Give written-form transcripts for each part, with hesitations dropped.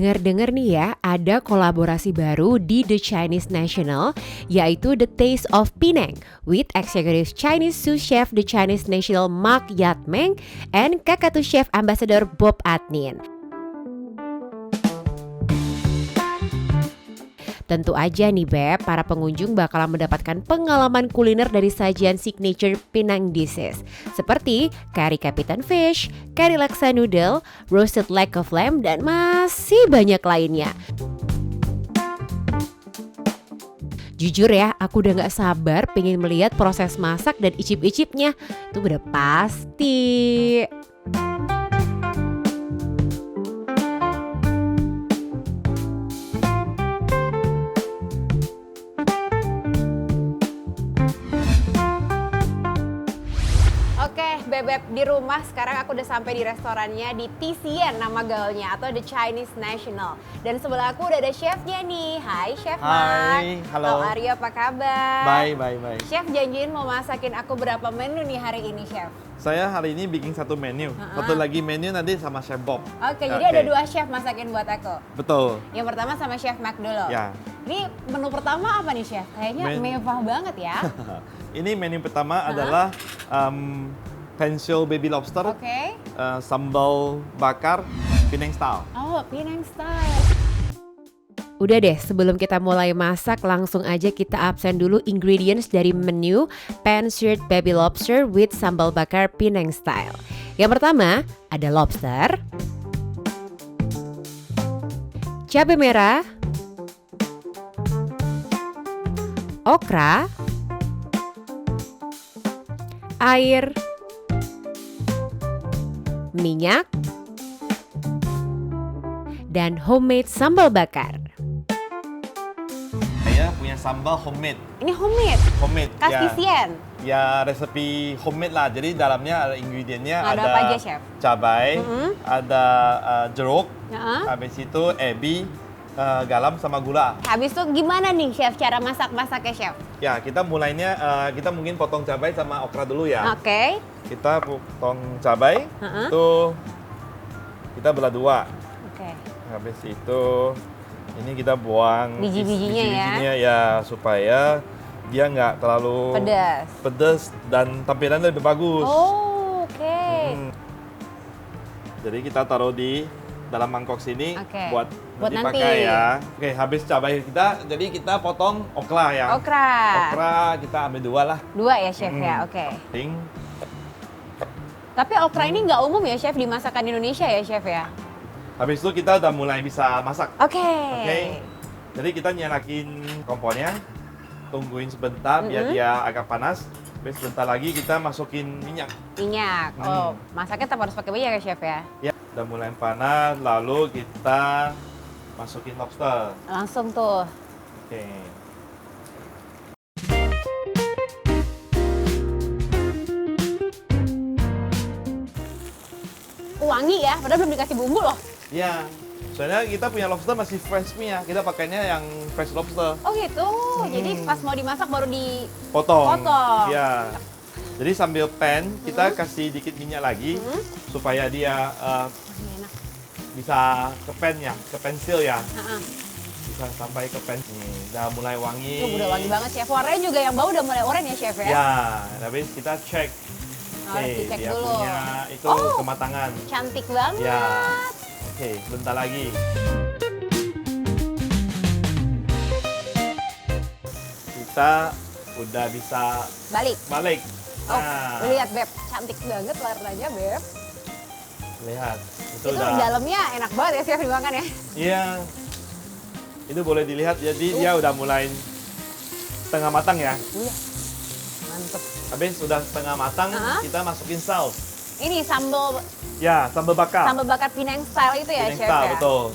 Dengar-dengar nih ya, ada kolaborasi baru di The Chinese National, yaitu The Taste of Penang with Executive Chinese Sous Chef The Chinese National Mark Yatmeng and Kakatu Chef Ambassador Bob Adnin. Tentu aja nih Beb, para pengunjung bakalan mendapatkan pengalaman kuliner dari sajian signature Penang dishes seperti kari Captain Fish, kari laksa noodle, roasted leg of lamb, dan masih banyak lainnya. Jujur ya, aku udah gak sabar pengen melihat proses masak dan icip-icipnya. Itu udah pasti. Beb, di rumah sekarang aku udah sampai di restorannya di TCN nama gaulnya atau The Chinese National. Dan sebelah aku udah ada chefnya nih. Hai Chef Mark. Hai, halo. Arya, apa kabar? Baik. Chef janjiin mau masakin aku berapa menu nih hari ini Chef? Saya hari ini bikin satu menu. Satu lagi menu nanti sama Chef Bob. Oke, jadi ada dua chef masakin buat aku. Betul. Yang pertama sama Chef Mark dulu. Ya. Ini menu pertama apa nih Chef? Kayaknya mewah banget ya. Ini menu pertama adalah pensil baby lobster, sambal bakar Penang style. Oh, Penang style. Udah deh, sebelum kita mulai masak, langsung aja kita absen dulu ingredients dari menu pan-seared baby lobster with sambal bakar Penang style. Yang pertama, ada lobster, cabai merah, okra, air, minyak, dan homemade sambal bakar. Saya punya sambal homemade. Ini homemade? Homemade. Khas TCN? Ya resepi homemade lah. Jadi dalamnya ada ingredientnya ada apa aja, Chef? Cabai, ada jeruk, habis itu ebi, garam sama gula. Habis itu gimana nih Chef cara masak-masaknya Chef? Ya kita mulainya kita mungkin potong cabai sama okra dulu ya. Oke. Kita potong cabai, itu kita belah dua. Oke. Habis itu ini kita buang biji-bijinya ya supaya dia nggak terlalu pedas dan tampilannya lebih bagus. Oh, oke. Jadi kita taruh di dalam mangkok sini buat nanti dipakai ya. Oke, habis cabai kita, jadi kita potong okra ya. Okra kita ambil dua lah. Dua ya Chef ya, oke. Tapi okra ini nggak umum ya Chef di masakan Indonesia ya Chef ya? Habis itu kita udah mulai bisa masak. Oke. Jadi kita nyalakin kompornya, tungguin sebentar biar dia agak panas. Habis sebentar lagi kita masukin minyak. Oh, masaknya tetap harus pakai minyak ya Chef ya? Ya, udah mulai panas, lalu kita masukin lobster. Langsung tuh. Oke. Wangi ya, padahal belum dikasih bumbu loh. Iya, soalnya kita punya lobster masih fresh punya. Kita pakainya yang fresh lobster. Oh gitu, jadi pas mau dimasak baru dipotong. Iya. Jadi sambil pan kita kasih dikit minyak lagi supaya dia bisa ke pan ya, ke pensil ya. Bisa sampai ke pan. Nih, udah mulai wangi. Udah wangi banget Chef. Warnanya juga yang bau udah mulai oranye ya Chef ya? Ya, habis kita cek. Dicek dia dulu. punya itu kematangan. Cantik banget. Ya. Oke, bentar lagi. Kita udah bisa balik. Nah. Lihat Beb, cantik banget warnanya Beb. Lihat. Itu udah dalamnya enak banget ya Chef dimakan ya? Iya. Itu boleh dilihat, jadi dia udah mulai setengah matang ya. Iya. Mantep. Habis sudah setengah matang, kita masukin saus. Ini sambal. Ya, sambal bakar. Sambal bakar Penang style itu ya, Chef ya? Betul.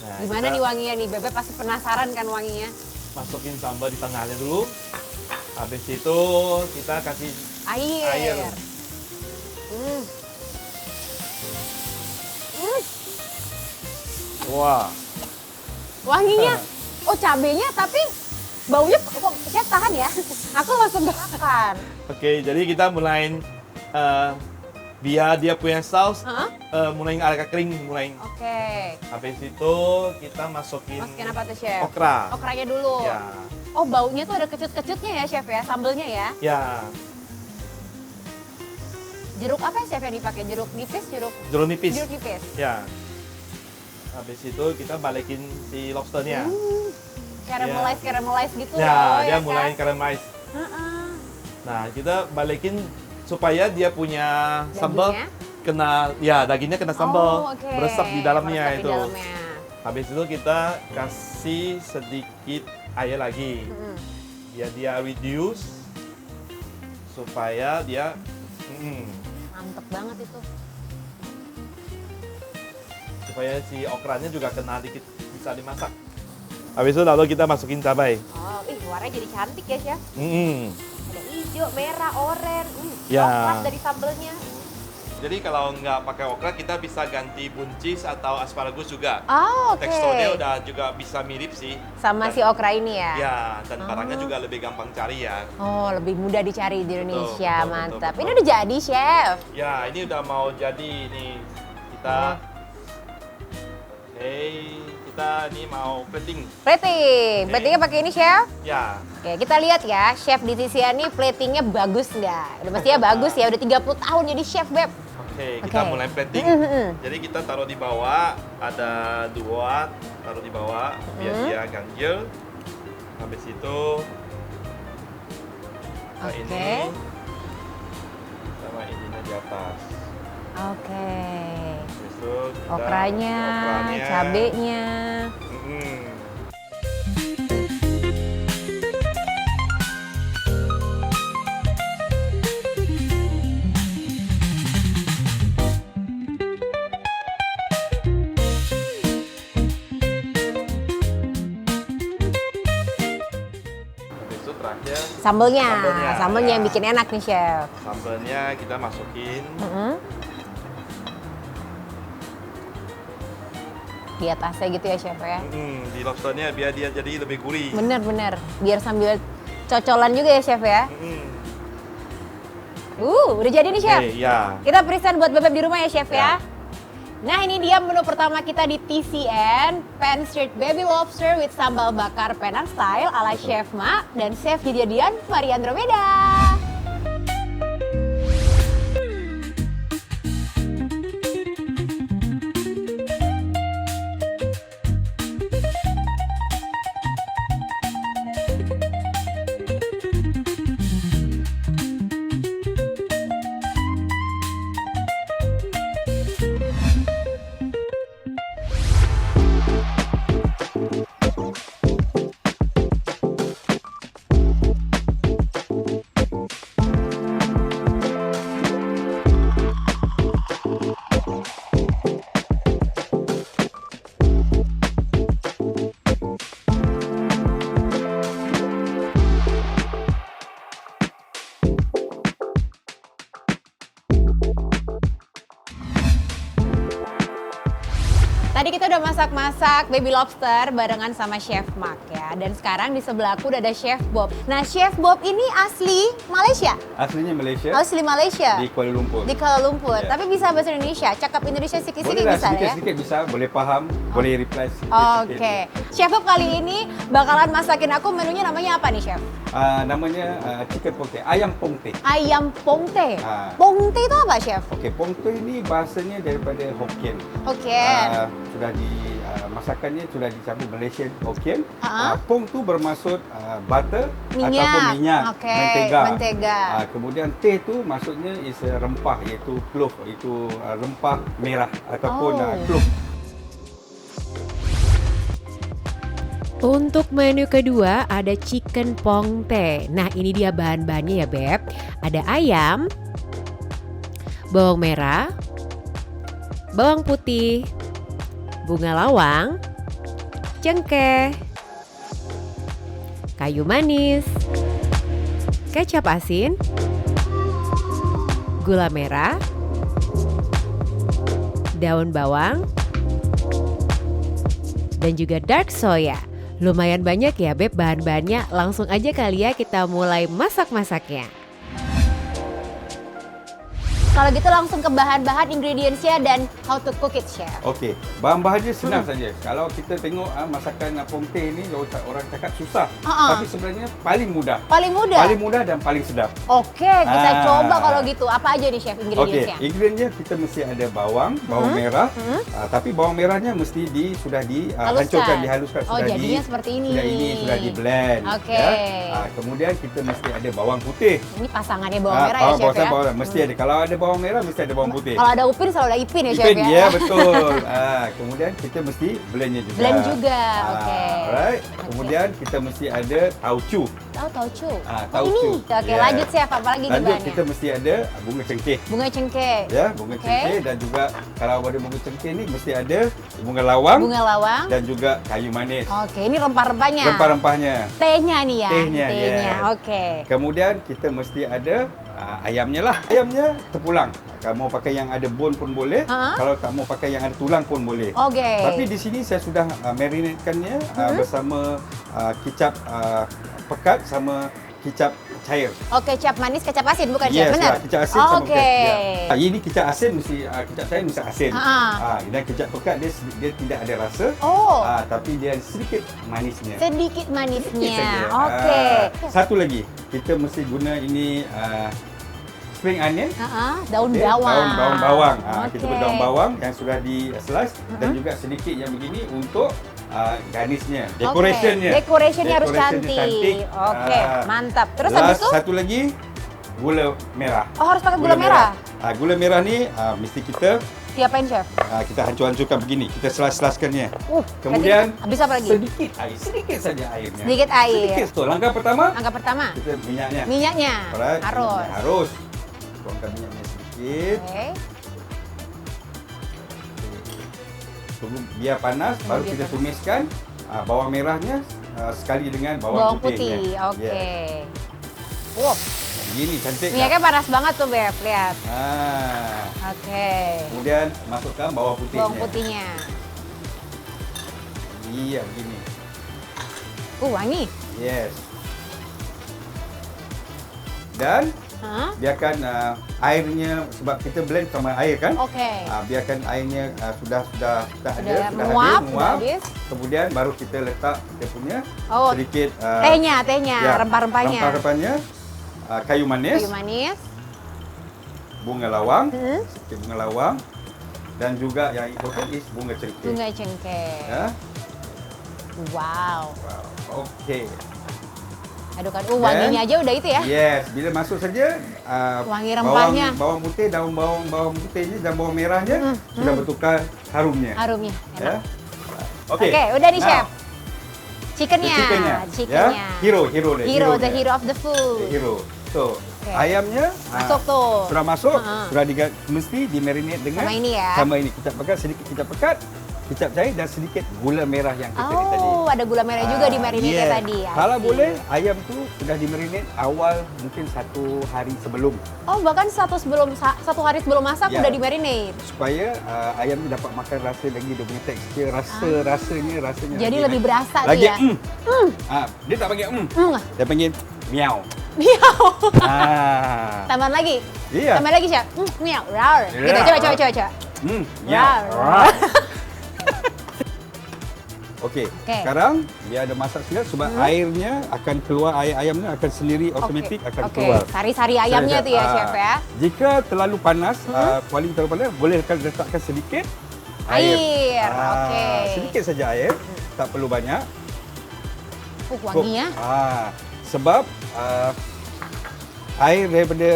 Nah, gimana nih wanginya nih? Bebek pasti penasaran kan wanginya? Masukin sambal di tengahnya dulu. Habis itu kita kasih air. Wah. Wanginya, cabenya tapi baunya kok Chef tahan ya? Aku langsung makan. Oke, jadi kita mulai biar dia punya saus Heeh. mulai agak kering mulai. Oke. Habis itu kita masukin Apa tuh, Chef? okra. Okranya dulu. Ya, Oh, baunya tuh ada kecut-kecutnya ya, Chef ya, sambelnya ya. ya. Jeruk apa Chef yang dipakai? Jeruk nipis, jeruk Nipis. nipis. Ya. Habis itu kita balikin si lobsternya. Caramelize gitu Ya, loh, dia ya mulai kan? caramelize. Heeh. Nah, kita balikin supaya dia punya sambal dagingnya kena sambal, Oh, oke. meresap di dalamnya Meresap di itu. dalamnya. Habis itu kita kasih sedikit air lagi. Mm-mm. Biar dia reduce supaya dia Mantep banget itu. supaya si okranya juga kena dikit bisa dimasak. Habis itu lalu kita masukin cabai. Oh, warnanya jadi cantik ya, Chef. Ada hijau, merah, oranye. Ya. Coklat dari sambelnya. Jadi kalau nggak pakai okra kita bisa ganti buncis atau asparagus juga. Oh, oke. Teksturnya udah juga bisa mirip sih. Sama Dan- si okra ini ya? Ya, dan barangnya Oh. juga lebih gampang cari ya. Oh, lebih mudah dicari di Indonesia. betul, Mantap. betul. Ini udah jadi, Chef. Ya, ini udah mau jadi nih. Kita kita ini mau plating. Plating. Oke. Platingnya pakai ini, Chef. Ya, Oke, kita lihat ya, Chef di Titian nih platingnya bagus nggak? Udah pastinya bagus ya, udah 30 tahun jadi chef, Beb. oke, kita Oke. mulai plating. Jadi kita taruh di bawah, ada dua, taruh di bawah biar dia ganjil. Habis itu Oke. ini sama ininya di atas. Oke. Habis itu kita Okranya, okranya. cabenya. Mm. Habis itu terakhir Sambelnya. Sambelnya, Sambelnya yang ya. bikin enak nih, Chef. sambelnya kita masukin. Di atasnya gitu ya, Chef ya. Di lobsternya biar dia jadi lebih gurih. Bener-bener. Biar sambil cocolan juga ya, Chef ya. Udah jadi nih, Chef. Ya. Kita present buat Bebek di rumah ya, Chef ya. Ya. Nah, ini dia menu pertama kita di TCN, Pan Street Baby Lobster with sambal bakar Penang style ala Chef Ma dan Chef Didian Maria Andromeda. Tadi kita udah masak-masak baby lobster barengan sama Chef Mark ya. Dan sekarang di sebelah aku udah ada Chef Bob. Nah, Chef Bob ini asli Malaysia? Aslinya Malaysia, Asli Malaysia? di Kuala Lumpur. Di Kuala Lumpur. Ya. Tapi bisa bahasa Indonesia? Cakap Indonesia sikit-sikit Boleh lah, bisa ya? sedikit-sedikit bisa, boleh paham, boleh reply sedikit. Oke. Chef Bob kali ini bakalan masakin aku menunya namanya apa nih, Chef? Namanya chicken pongte, ayam pongte. Ayam pongte. Ah. Pongte itu apa, Chef? Okey, pongte ini bahasanya daripada Hokkien. Oke. Sudah di masakannya sudah dicampur Malaysian Hokkien. Ah. Pong tu bermaksud butter Minyak. ataupun minyak, Oke, mentega. mentega. Kemudian teh tu maksudnya is rempah iaitu clove, itu rempah merah ataupun Oh. clove. Untuk menu kedua ada chicken pongte. Nah, ini dia bahan-bahannya ya, Beb. Ada ayam, bawang merah, bawang putih, bunga lawang, cengkeh, kayu manis, kecap asin, gula merah, daun bawang, dan juga dark soya. Lumayan banyak ya, Beb, bahan-bahannya. Langsung aja kali ya kita mulai masak-masaknya. kalau gitu langsung ke bahan-bahan, ingredients-nya dan how to cook it, Chef. Okey, bahan-bahannya senang saja. Kalau kita tengok masakan Pongteh ni orang cakap susah, tapi sebenarnya paling mudah. Paling mudah? Paling mudah dan paling sedap. Oke, kita coba kalau gitu. Apa aja nih, Chef, ingredients-nya? Okey, ingredients-nya kita mesti ada bawang merah. Tapi bawang merahnya mesti sudah dihancurkan, dihaluskan. Oh, jadinya seperti ini. Sudah di blend. Oke. Kemudian kita mesti ada bawang putih. Ini pasangannya bawang merah ya, Chef ya? Bawang, mesti ada. Kalau ada bawang merah, mesti ada bawang putih. Kalau ada upin, selalu ada ipin ya, Chef Ipin, ya? ya betul. Kemudian kita mesti blendnya juga. Blend juga, oke. Alright. Kemudian kita mesti ada tauco. Tauco. Tauco. Ini. Oke, lanjut, Chef. Apa lagi di Lanjut, bahannya? kita mesti ada bunga cengkeh. Bunga cengkeh. Ya, bunga cengkeh, dan juga kalau ada bunga cengkeh ni mesti ada bunga lawang. Bunga lawang. Dan juga kayu manis. Oke, ini rempah-rempahnya. Rempah-rempahnya. Tehnya nih ya. Tehnya, Oke. Kemudian kita mesti ada ayamnya lah. Ayamnya terpulang. Kamu pakai yang ada bone pun boleh. Kalau tak mau pakai yang ada tulang pun boleh. Oke. Tapi di sini saya sudah marinatekannya bersama kicap pekat sama kicap cair. Oke, kecap manis, kecap asin bukan, Chef? Yes, Benar? kicap asin sama Oke. pekat. Ya. Ini kicap asin mesti kicap cair mesti asin. Dan kicap pekat dia tidak ada rasa. Oh. Tapi dia sedikit manisnya. Sedikit manisnya. saja. Oke. Satu lagi, kita mesti guna ini spring onion. Daun Okay, bawang. Daun bawang. Kita Oke. buat daun bawang yang sudah di slice dan juga sedikit yang begini untuk garnishnya, decorationnya. Decorationnya harus cantik. Oke, mantap. Terus habis itu? Satu lagi, gula merah. Oh, harus pakai gula merah? Gula merah ni mesti kita Diapain, Chef? kita hancur-hancurkan begini. Kita slice-slicekannya. berarti Kemudian habis apa lagi? sedikit air, sedikit saja airnya. Sedikit air. Sedikit. So, langkah pertama, Langkah pertama, kita minyaknya. minyaknya. Alright, Harus. Harus. Tuangkan minyaknya sedikit. Oke. Tunggu biar panas, baru biar kita panas. tumiskan bawang merahnya sekali dengan Bawang bawang putihnya. putih. Oke. Yeah. Wow, Begini cantik. minyaknya panas banget tuh, Beb. Lihat. Ah. Oke. Kemudian masukkan bawang putihnya. Bawang putihnya. Iya, begini. Wangi. Yes. Dan biarkan airnya, sebab kita blend sama air kan. Oke. Biarkan airnya sudah ada, menguap, menguap. habis. Kemudian baru kita letak kita punya Oh, sedikit tehnya, ya, rempah-rempahnya. Rempah-rempahnya, kayu manis, Kayu manis. bunga lawang, sedikit bunga lawang, dan juga yang important is bunga cengkeh. Bunga cengkeh. Ya. Wow. Okey. Adukkan. Wanginya aja udah itu ya. Yes, bila masuk saja Wangi rempahnya. bawang putih, daun bawang putihnya dan bawang merahnya sudah bertukar harumnya. Harumnya. Ya. Enak. Okey. Oke, udah nih, Now, Chef. Chickennya. Ya. Hero the the dia. hero of the food. The hero. So, Oke. ayamnya Masuk tuh. sudah masuk, sudah mesti dimarinate dengan Sama ini ya. Sama ini kicap pekat, sedikit kicap pekat, kicap cair dan sedikit gula merah yang kita tadi. Oh, ada gula merah juga di marinate yes. tadi. I Kalau see. boleh, ayam tu sudah dimarinate awal mungkin 1 hari sebelum. Oh, bahkan satu hari sebelum masak Ya. udah di marinate. Supaya ayam tu dapat makan rasa lagi, dia punya tekstur, rasanya Jadi lagi lebih berasa tuh lagi ya. dia tak panggil dia panggil miau. Miau. Ah. Tambahan lagi. Iya. Tambahan lagi, Chef. Miau, rar. Gitu, Iya. coba. Miau. Rar. Okey. Okey. Sekarang dia ada masak sekali sebab airnya akan keluar, air ayamnya akan sendiri automatik akan Oke. keluar. Sari-sari ayamnya tuh ya, Chef ya. Jika terlalu panas, kuali terlalu panas, boleh letakkan sedikit Air. Oke. Sedikit saja air, tak perlu banyak. Wanginya. Sebab air daripada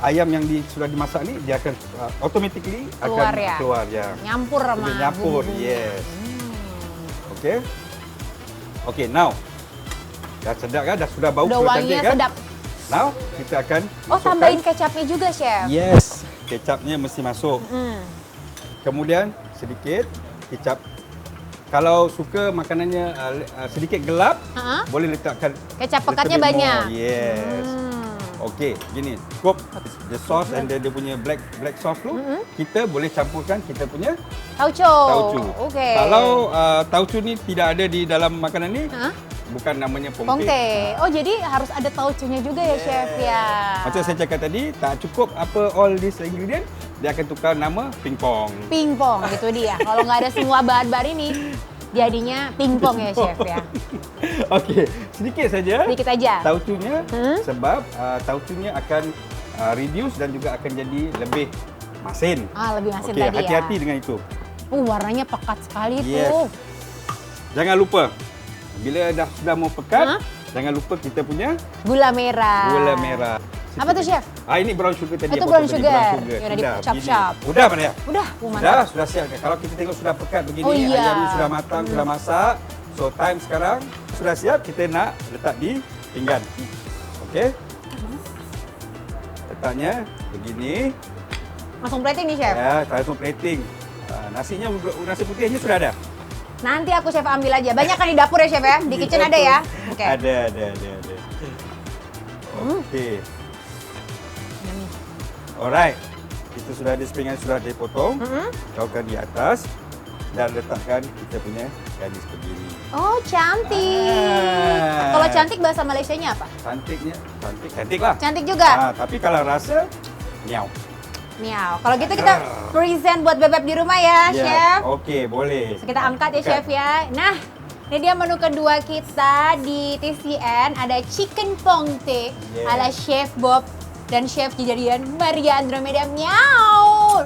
ayam yang sudah dimasak ni dia akan automatically Keluar akan ya? keluar ya. Nyampur sama Dia nyampur, bumbu-bumbunya. yes. Okey. Okey, now. Dah sedap kan? Dah sudah bau, Udah sudah wanginya cantik kan? sedap. Now, kita akan Oh, tambahin kecapnya juga, Chef. Yes, kecapnya mesti masuk. Kemudian sedikit kecap. Kalau suka makanannya sedikit gelap, boleh letakkan Kecap little pekatnya bit banyak. more. Yes. Okey, gini. Cukup the sauce and dia punya black sauce tu, kita boleh campurkan kita punya Tauco. tauco. Oke. Kalau tauco ni tidak ada di dalam makanan ni, bukan namanya pongteh. Pongteh. Oh, jadi harus ada tauconya juga ya, Chef ya. Macam saya cakap tadi, tak cukup apa all these ingredient, dia akan tukar nama pingpong. Pingpong, itu dia. Kalau nggak ada semua bahan-bahan ini, jadinya pingpong ya, Chef ya. Okey, sedikit saja. Sedikit aja. Tauconya, sebab tauconya akan reduce dan juga akan jadi lebih masin. Lebih masin Okey, tadi ya. hati-hati dengan itu. Warnanya pekat sekali Yes. tuh. Jangan lupa, bila sudah mau pekat, jangan lupa kita punya Gula merah. gula merah. Apa tuh, Chef? Ini brown sugar tadi. Itu yang brown potong tadi, sugar. brown sugar. Yang udah Sudah, dicap-cap. begini. Sudah, Pak Naya? Udah, mantap. Sudah siap. Kalau kita tengok sudah pekat begini, Oh, iya. ayamnya sudah matang, sudah masak. So, time sekarang sudah siap, kita nak letak di pinggan. Okey? Letaknya begini. Langsung plating nih, Chef. Ya, langsung plating. Nasinya, nasi putihnya sudah ada. Nanti aku Chef ambil aja. Banyak kan di dapur ya, Chef ya? Di kitchen ada ya? Oke. Ada. Okey. Alright. Itu sudah ada pinggan sudah dipotong. Taruhkan di atas dan letakkan kita punya gadis begini. Oh, cantik. Kalau cantik bahasa Malaysianya apa? Cantik lah. Cantik juga. Tapi kalau rasa miau. Miau. Kalau gitu kita present buat bebek di rumah ya, Chef. Okey, boleh. So, kita angkat ya, Chef ya. Nah, ini dia menu kedua kita di TCN. Ada chicken pongteh ala Chef Bob dan Chef Kejadian Maria Andromeda. Miau.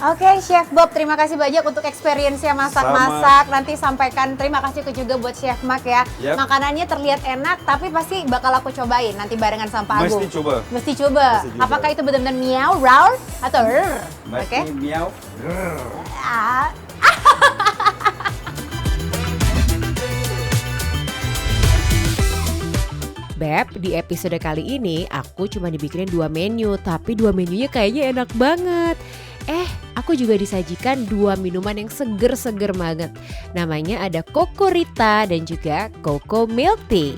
Oke, Chef Bob, terima kasih banyak untuk experience-nya masak-masak. Nanti sampaikan terima kasih juga buat Chef Mark ya. Yep. Makanannya terlihat enak, tapi pasti bakal aku cobain nanti barengan sama Pak Agung. Mesti coba. Mesti coba. Apakah itu benar-benar miau, roar, atau rrr? Mesti miau. Ah. Beb, di episode kali ini aku cuma dibikinin 2 menu, tapi 2 menunya kayaknya enak banget. Aku juga disajikan 2 minuman yang seger-seger banget. Namanya ada Coco Rita dan juga Coco Milk Tea.